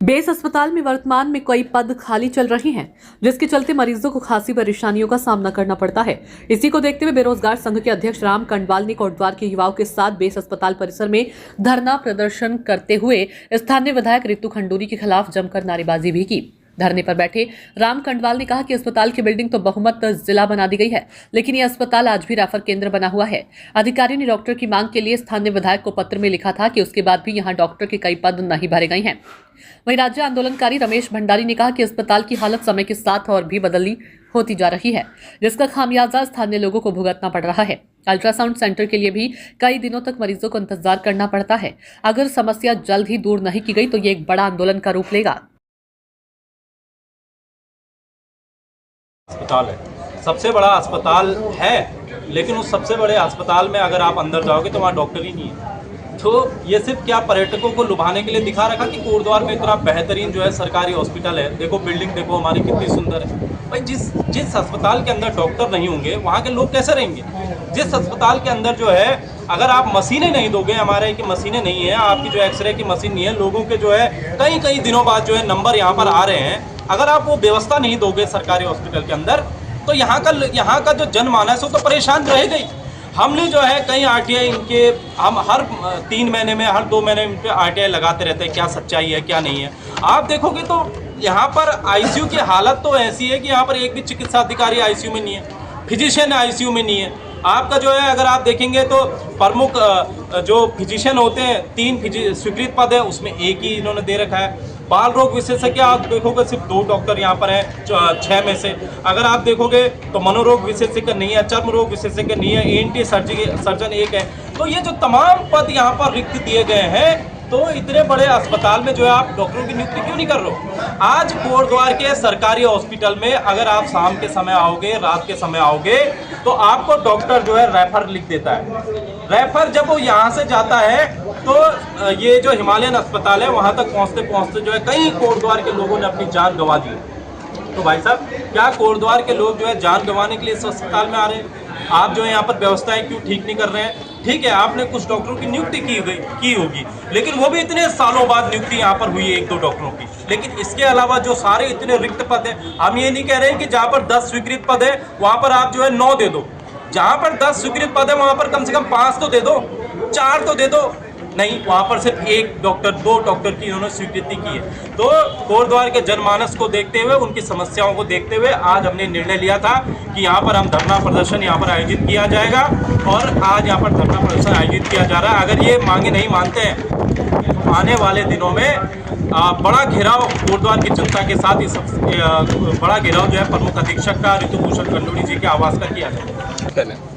Base अस्पताल में वर्तमान में कई पद खाली चल रही हैं, जिसके चलते मरीजों को खासी परेशानियों का सामना करना पड़ता है। इसी को देखते हुए बेरोजगार संघ के अध्यक्ष राम कंडवाल ने कोटद्वार के युवाओं के साथ बेस अस्पताल परिसर में धरना प्रदर्शन करते हुए स्थानीय विधायक रितु खंडूरी के खिलाफ जमकर नारेबाजी भी की। धरने पर बैठे राम कंडवाल ने कहा कि अस्पताल की बिल्डिंग तो बहुमत जिला बना दी गई है, लेकिन यह अस्पताल आज भी रेफर केंद्र बना हुआ है। अधिकारी ने डॉक्टर की मांग के लिए स्थानीय विधायक को पत्र में लिखा था कि उसके बाद भी यहां डॉक्टर के कई पद नहीं भरे गए हैं। वहीं राज्य आंदोलनकारी रमेश भंडारी ने कहा कि अस्पताल की हालत समय के साथ और भी बदली होती जा रही है, जिसका खामियाजा स्थानीय लोगों को भुगतना पड़ रहा है। अल्ट्रासाउंड सेंटर के लिए भी कई दिनों तक मरीजों को इंतजार करना पड़ता है। अगर समस्या जल्द ही दूर नहीं की गई तो ये एक बड़ा आंदोलन का रूप लेगा। अस्पताल है, सबसे बड़ा अस्पताल है, लेकिन उस सबसे बड़े अस्पताल में अगर आप अंदर जाओगे तो वहाँ डॉक्टर ही नहीं है। तो ये सिर्फ क्या पर्यटकों को लुभाने के लिए दिखा रखा कि कोटद्वार में इतना बेहतरीन जो है सरकारी हॉस्पिटल है, देखो बिल्डिंग देखो हमारी कितनी सुंदर है। भाई जिस अस्पताल के अंदर डॉक्टर नहीं होंगे वहाँ के लोग कैसे रहेंगे? जिस अस्पताल के अंदर जो है अगर आप मशीनें नहीं दोगे, हमारे की मशीनें नहीं है, आपकी जो एक्सरे की मशीन नहीं है, लोगों के जो है कई दिनों बाद जो है नंबर यहाँ पर आ रहे हैं, अगर आप वो व्यवस्था नहीं दोगे सरकारी हॉस्पिटल के अंदर तो यहाँ का जो जनमानस है तो परेशान रहेगा ही। हमने जो है कई आरटीआई इनके हम हर 3 महीने में हर 2 महीने में आरटीआई लगाते रहते हैं, क्या सच्चाई है क्या नहीं है। आप देखोगे तो यहाँ पर आईसीयू की हालत तो ऐसी है कि यहाँ पर एक भी चिकित्सा अधिकारी आईसीयू में नहीं है, फिजिशियन आईसीयू में नहीं है। आपका जो है अगर आप देखेंगे तो प्रमुख जो फिजिशियन होते हैं 3 स्वीकृत पद है, उसमें एक ही इन्होंने दे रखा है। बाल रोग विशेषज्ञ आप देखोगे सिर्फ 2 डॉक्टर यहाँ पर हैं 6 में से। अगर आप देखोगे तो मनोरोग विशेषज्ञ नहीं है, चर्म रोग विशेषज्ञ नहीं है, एएनटी सर्जन एक है। तो ये जो तमाम पद यहाँ पर रिक्त दिए गए हैं, तो इतने बड़े अस्पताल में जो है आप डॉक्टरों की नियुक्ति क्यों नहीं कर रहे हो? आज कोटद्वार के सरकारी हॉस्पिटल में अगर आप शाम के समय आओगे, रात के समय आओगे, तो आपको डॉक्टर जो है रेफर लिख देता है। रेफर जब वो यहाँ से जाता है तो ये जो हिमालयन अस्पताल है वहाँ तक पहुँचते पहुँचते जो है कई कोटद्वार के लोगों ने अपनी जान गंवा दी। तो भाई साहब, क्या कोटद्वार के लोग जो है जान गंवाने के लिए इस अस्पताल में आ रहे हैं? आप जो है यहाँ पर व्यवस्थाएं क्यों ठीक नहीं कर रहे हैं? ठीक है, आपने कुछ डॉक्टरों की नियुक्ति की होगी, लेकिन वो भी इतने सालों बाद नियुक्ति यहाँ पर हुई है 1-2 डॉक्टरों की। लेकिन इसके अलावा जो सारे इतने रिक्त पद हैं, हम ये नहीं कह रहे हैं कि जहाँ पर 10 स्वीकृत पद है वहाँ पर आप जो है 9 दे दो। जहाँ पर 10 स्वीकृत पद है वहाँ पर कम से कम 5 तो दे दो, 4 तो दे दो। नहीं, वहाँ पर सिर्फ 1 डॉक्टर 2 डॉक्टर की उन्होंने स्वीकृति की है। तो कोटद्वार के जनमानस को देखते हुए, उनकी समस्याओं को देखते हुए आज हमने निर्णय लिया था कि यहाँ पर हम धरना प्रदर्शन यहाँ पर आयोजित किया जाएगा। और आज यहाँ पर धरना प्रदर्शन आयोजित किया जा रहा है। अगर ये मांगे नहीं मानते हैं तो आने वाले दिनों में बड़ा घेराव कोटद्वार की जनता के साथ इस बड़ा घेराव जो है प्रमुख अधीक्षक का रितु भूषण खंडूरी जी के आवास का किया जाएगा।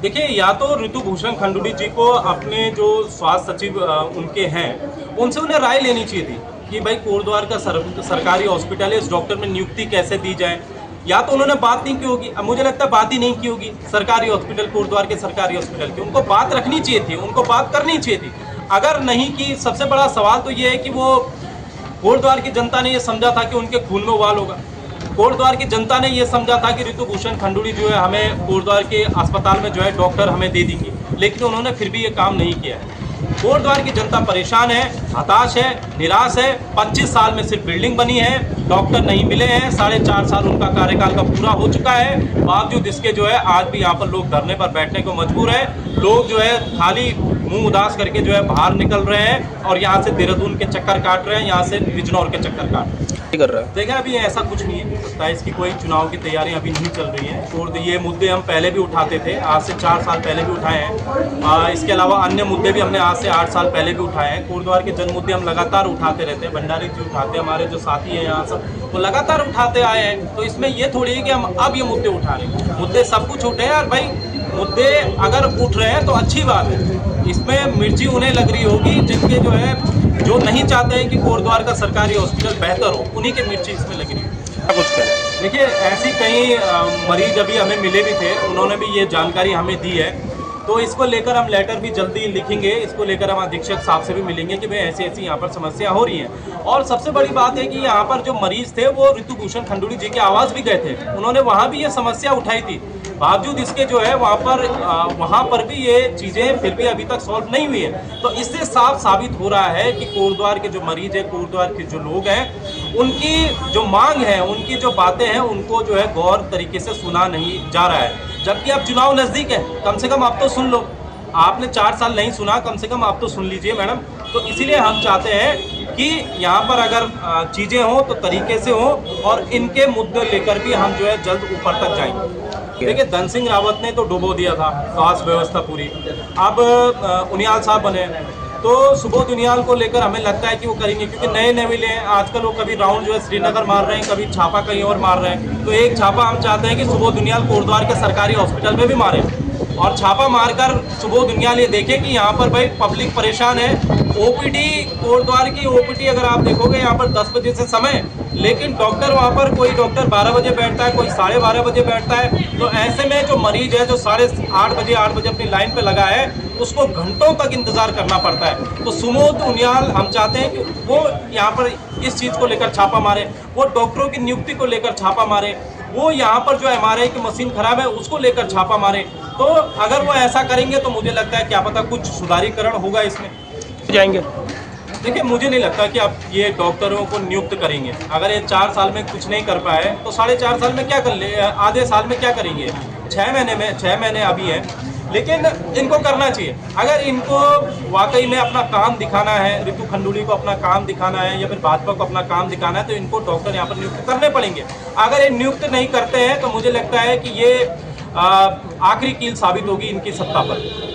देखिए, या तो रितु भूषण खंडूरी जी को अपने जो स्वास्थ्य सचिव उनके हैं उनसे उन्हें राय लेनी चाहिए थी कि भाई कोटद्वार का सरकारी हॉस्पिटल है, इस डॉक्टर में नियुक्ति कैसे दी जाए। या तो उन्होंने बात नहीं की होगी, अब मुझे लगता है बात ही नहीं की होगी सरकारी हॉस्पिटल, कोटद्वार के सरकारी हॉस्पिटल की। उनको बात रखनी चाहिए थी, उनको बात करनी चाहिए थी। अगर नहीं की, सबसे बड़ा सवाल तो ये है कि वो कोटद्वार की जनता ने ये समझा था कि उनके खून में उबाल होगा। कोटद्वार की जनता ने ये समझा था कि रितु भूषण खंडूरी जो है हमें कोटद्वार के अस्पताल में जो है डॉक्टर हमें दे देंगे, लेकिन उन्होंने फिर भी ये काम नहीं किया है। कोटद्वार की जनता परेशान है, हताश है, निराश है। 25 साल में सिर्फ बिल्डिंग बनी है, डॉक्टर नहीं मिले हैं। 4.5 साल उनका कार्यकाल का पूरा हो चुका है, बावजूद इसके जो है आज भी यहाँ पर लोग धरने पर बैठने को मजबूर है। लोग जो है खाली मुंह उदास करके जो है बाहर निकल रहे हैं और यहाँ से देहरादून के चक्कर काट रहे हैं, यहाँ से बिजनौर के चक्कर काट रहे हैं। कर रहा है। देखिए, अभी ऐसा कुछ नहीं है, 27 की कोई चुनाव की तैयारियां अभी नहीं चल रही हैं। और ये मुद्दे हम पहले भी उठाते थे, आज से 4 साल पहले भी उठाए हैं। इसके अलावा अन्य मुद्दे भी हमने आज से 8 साल पहले भी उठाए हैं। कोटद्वार के जन मुद्दे हम लगातार उठाते रहते हैं, भंडारी जी उठाते हैं, हमारे जो साथी हैं यहाँ सब वो लगातार उठाते आए हैं। तो इसमें ये थोड़ी है कि हम अब ये मुद्दे उठा रहे हैं। मुद्दे सब कुछ उठे हैं और भाई मुद्दे अगर उठ रहे हैं तो अच्छी बात है। इसमें मिर्ची उन्हें लग रही होगी जिनके जो है जो नहीं चाहते हैं कि कोटद्वार का सरकारी हॉस्पिटल बेहतर हो, उन्हीं के मिर्ची इसमें लगी रही है। कुछ करें। देखिए, ऐसी कई मरीज अभी हमें मिले भी थे, उन्होंने भी ये जानकारी हमें दी है। तो इसको लेकर हम लेटर भी जल्दी लिखेंगे, इसको लेकर हम अधीक्षक साहब से भी मिलेंगे कि भाई ऐसी ऐसी यहाँ पर समस्या हो रही है। और सबसे बड़ी बात है कि यहाँ पर जो मरीज थे वो रितु भूषण खंडूरी जी के आवास भी गए थे, उन्होंने वहाँ भी ये समस्या उठाई थी बावजूद इसके जो है वहाँ पर भी ये चीज़ें फिर भी अभी तक सॉल्व नहीं हुई है। तो इससे साफ साबित हो रहा है कि कोटद्वार के जो मरीज है, कोटद्वार के जो लोग हैं, उनकी जो मांग है, उनकी जो बातें हैं, उनको जो है गौर तरीके से सुना नहीं जा रहा है। जबकि अब चुनाव नज़दीक है, कम से कम आप तो सुन लो। आपने 4 साल नहीं सुना, कम से कम आप तो सुन लीजिए मैडम। तो इसीलिए हम चाहते हैं कि यहाँ पर अगर चीज़ें हों तो तरीके से हों और इनके मुद्दे लेकर भी हम जो है जल्द ऊपर तक जाएंगे। देखिए, धन सिंह रावत ने तो डुबो दिया था स्वास्थ्य व्यवस्था पूरी। अब उनियाल साहब बने तो सुबोध उनियाल को लेकर हमें लगता है कि वो करेंगे, क्योंकि नए नवीले हैं आजकल। वो कभी राउंड जो है श्रीनगर मार रहे हैं, कभी छापा कहीं और मार रहे हैं। तो एक छापा हम चाहते हैं कि सुबोध उनियाल कोटद्वार के सरकारी हॉस्पिटल में भी मारे और छापा मारकर सुबोध उनियाल ये देखें कि यहाँ पर भाई पब्लिक परेशान है। ओपीडी, कोटद्वार की ओपीडी अगर आप देखोगे यहाँ पर 10 बजे से समय, लेकिन डॉक्टर वहाँ पर कोई डॉक्टर 12 बजे बैठता है, कोई 12:30 बजे बैठता है। तो ऐसे में जो मरीज है, जो 8:30 बजे अपनी लाइन पे लगा है, उसको घंटों तक इंतजार करना पड़ता है। तो सुबोध उनियाल हम चाहते हैं कि वो यहाँ पर इस चीज़ को लेकर छापा मारे, वो डॉक्टरों की नियुक्ति को लेकर छापा मारे, वो यहाँ पर जो MRI की मशीन खराब है उसको लेकर छापा मारे। तो अगर वो ऐसा करेंगे तो मुझे लगता है क्या पता कुछ सुधारीकरण होगा इसमें जाएंगे। देखिए, मुझे नहीं लगता कि आप ये डॉक्टरों को नियुक्त करेंगे। अगर ये 4 साल में कुछ नहीं कर पाए तो 4.5 साल में क्या कर ले, आधे साल में क्या करेंगे? 6 महीने अभी है, लेकिन इनको करना चाहिए। अगर इनको वाकई में अपना काम दिखाना है, रितु खंडूली को अपना काम दिखाना है या फिर भाजपा को अपना काम दिखाना है, तो इनको डॉक्टर यहाँ पर नियुक्त करने पड़ेंगे। अगर ये नियुक्त नहीं करते हैं तो मुझे लगता है कि ये आखिरी कील साबित होगी इनकी सत्ता पर।